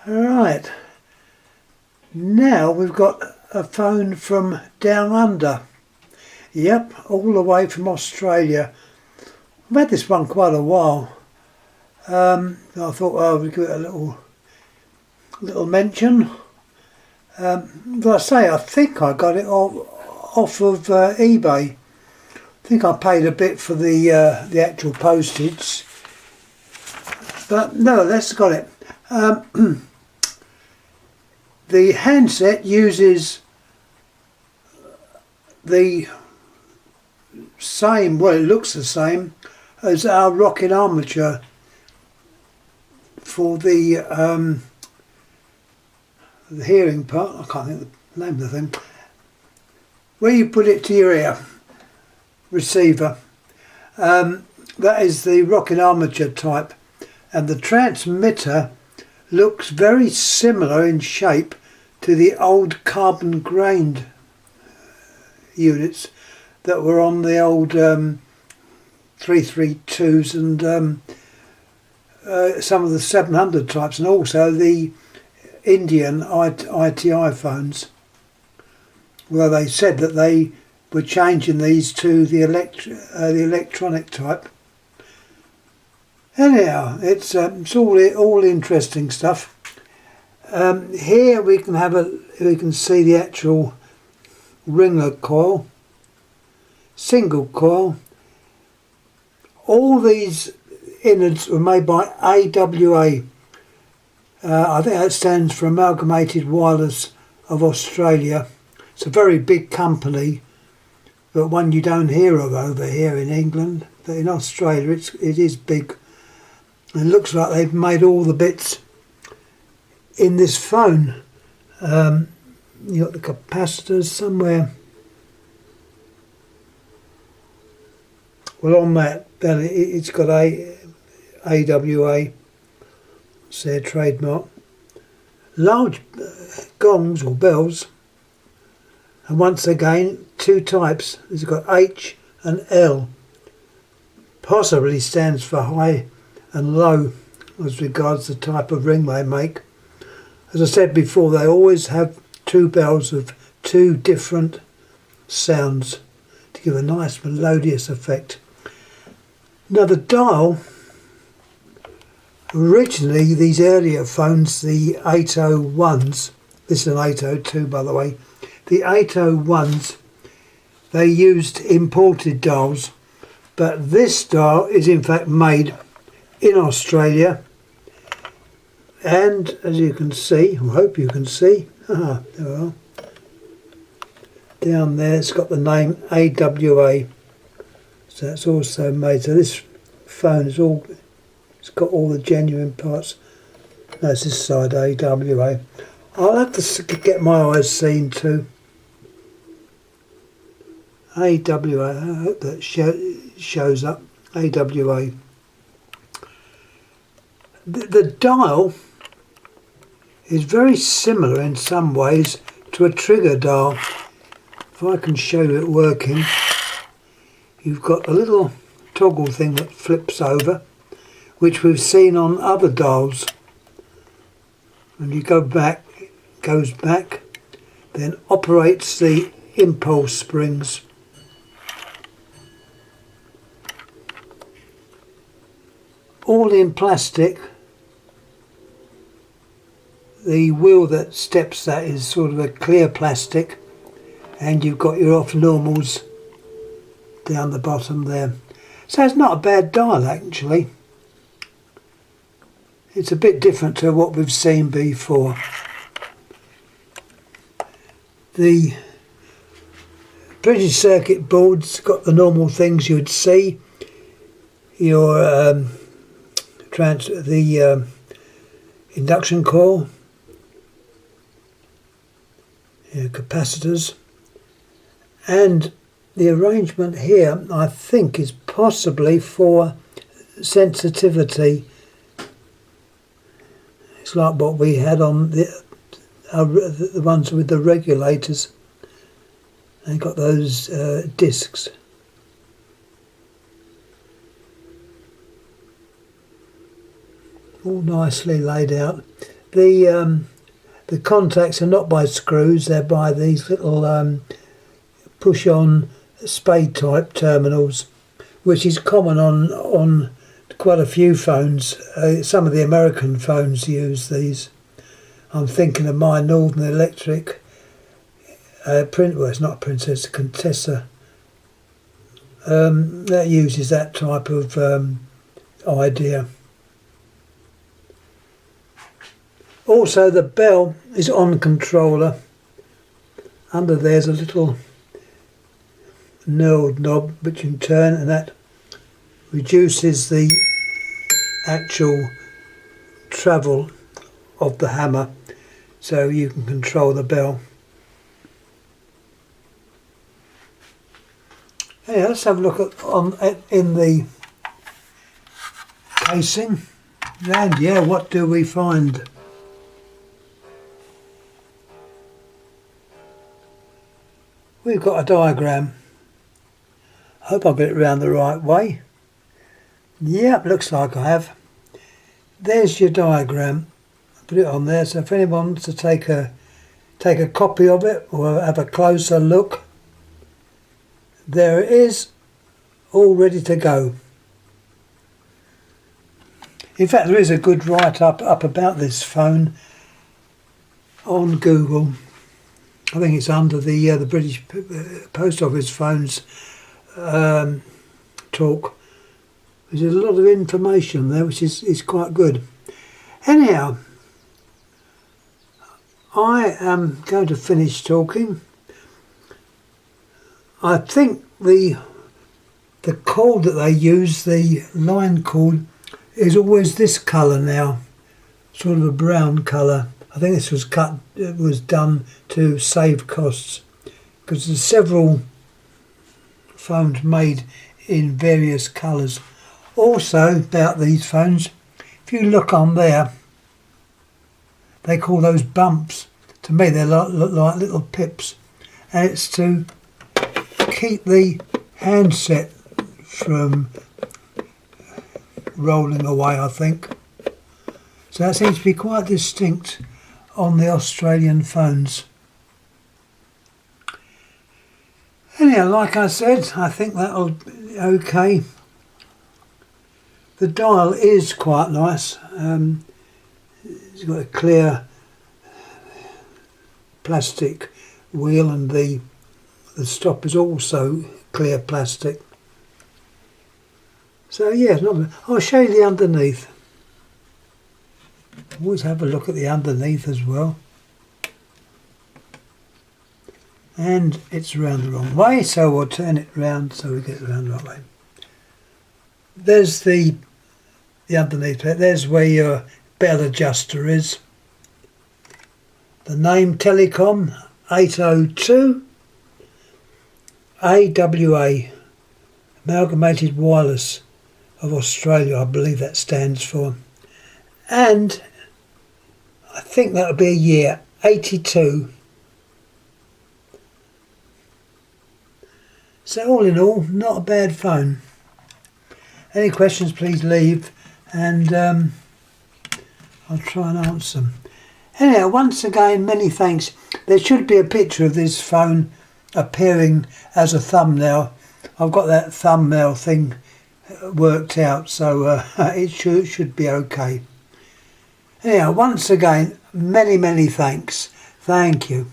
Right, now we've got a phone from down under. Yep, all the way from Australia. I've had this one quite a while. I thought I would give it a little mention. But I say, I think I got it off of eBay. I think I paid a bit for the actual postage, but nevertheless got it. The handset uses the same, well, it looks the same as our rocking armature for the hearing part. I can't think of the name of the thing. Where you put it to your ear, receiver. That is the rocking armature type, and the transmitter looks very similar in shape to the old carbon grained units that were on the old 332s and some of the 700 types, and also the Indian ITI phones. Well, they said that they were changing these to the electronic type. Anyhow, it's all interesting stuff. Here we can see the actual ringlet coil, single coil. All these innards were made by AWA. I think that stands for Amalgamated Wireless of Australia. It's a very big company, but one you don't hear of over here in England. But in Australia it is big. And it looks like they've made all the bits in this phone. You got the capacitors somewhere. Well, on that, then it's got AWA. It's their trademark. Large gongs or bells. And once again, two types. It's got H and L. Possibly stands for high and low as regards the type of ring they make. As I said before, they always have two bells of two different sounds to give a nice melodious effect. Now the dial, originally these earlier phones, the 801s, this is an 802 by the way, the 801s, they used imported dials, but this dial is in fact made in Australia, and as you can see, I hope you can see, there we are, down there it's got the name AWA, so it's also made, so this phone is it's got all the genuine parts. No, it's this side, AWA. I'll have to get my eyes seen too. AWA, I hope that shows up, AWA. The dial is very similar in some ways to a trigger dial. If I can show you it working, you've got a little toggle thing that flips over, which we've seen on other dials. When you go back, it goes back, then operates the impulse springs. All in plastic. The wheel that steps that is sort of a clear plastic, and you've got your off normals down the bottom there. So it's not a bad dial actually. It's a bit different to what we've seen before. The printed circuit board's got the normal things you'd see. Your induction coil, your capacitors, and the arrangement here I think is possibly for sensitivity. It's like what we had on the ones with the regulators. They got those discs. All nicely laid out. The contacts are not by screws, they're by these little push-on spade type terminals, which is common on quite a few phones. Some of the American phones use these. I'm thinking of my Northern Electric well, it's not a Princess, it's a Contessa. That uses that type of idea. Also, the bell is on controller. Under there's a little knurled knob which you can turn, and that reduces the actual travel of the hammer, so you can control the bell. Yeah, let's have a look in the casing, and yeah, what do we find? We've got a diagram. I hope I got it round the right way. Yep, looks like I have. There's your diagram. Put it on there, so if anyone wants to take a copy of it or have a closer look, there it is, all ready to go. In fact, there is a good write-up about this phone on Google. I think it's under the British Post Office phones talk. There's a lot of information there, which is quite good. Anyhow, I am going to finish talking. I think the cord that they use, the line cord, is always this colour now, sort of a brown colour. I think this was done to save costs, because there's several phones made in various colours. Also, about these phones, if you look on there, they call those bumps. To me, they look like little pips, and it's to keep the handset from rolling away, I think. So that seems to be quite distinct on the Australian phones. Anyhow, like I said, I think that'll be okay. The dial is quite nice. It's got a clear plastic wheel, and the stop is also clear plastic. So yeah, not bad. I'll show you the underneath. Always have a look at the underneath as well. And it's round the wrong way, so we'll turn it round so we get it round the right way. There's the underneath bit. There's where your bell adjuster is. The name Telecom 802 AWA, Amalgamated Wireless of Australia, I believe that stands for. And I think that'll be a year, 82. So all in all, not a bad phone. Any questions, please leave, and I'll try and answer them. Anyhow, once again, many thanks. There should be a picture of this phone appearing as a thumbnail. I've got that thumbnail thing worked out, so it should be okay. Anyhow, once again, many thanks. Thank you.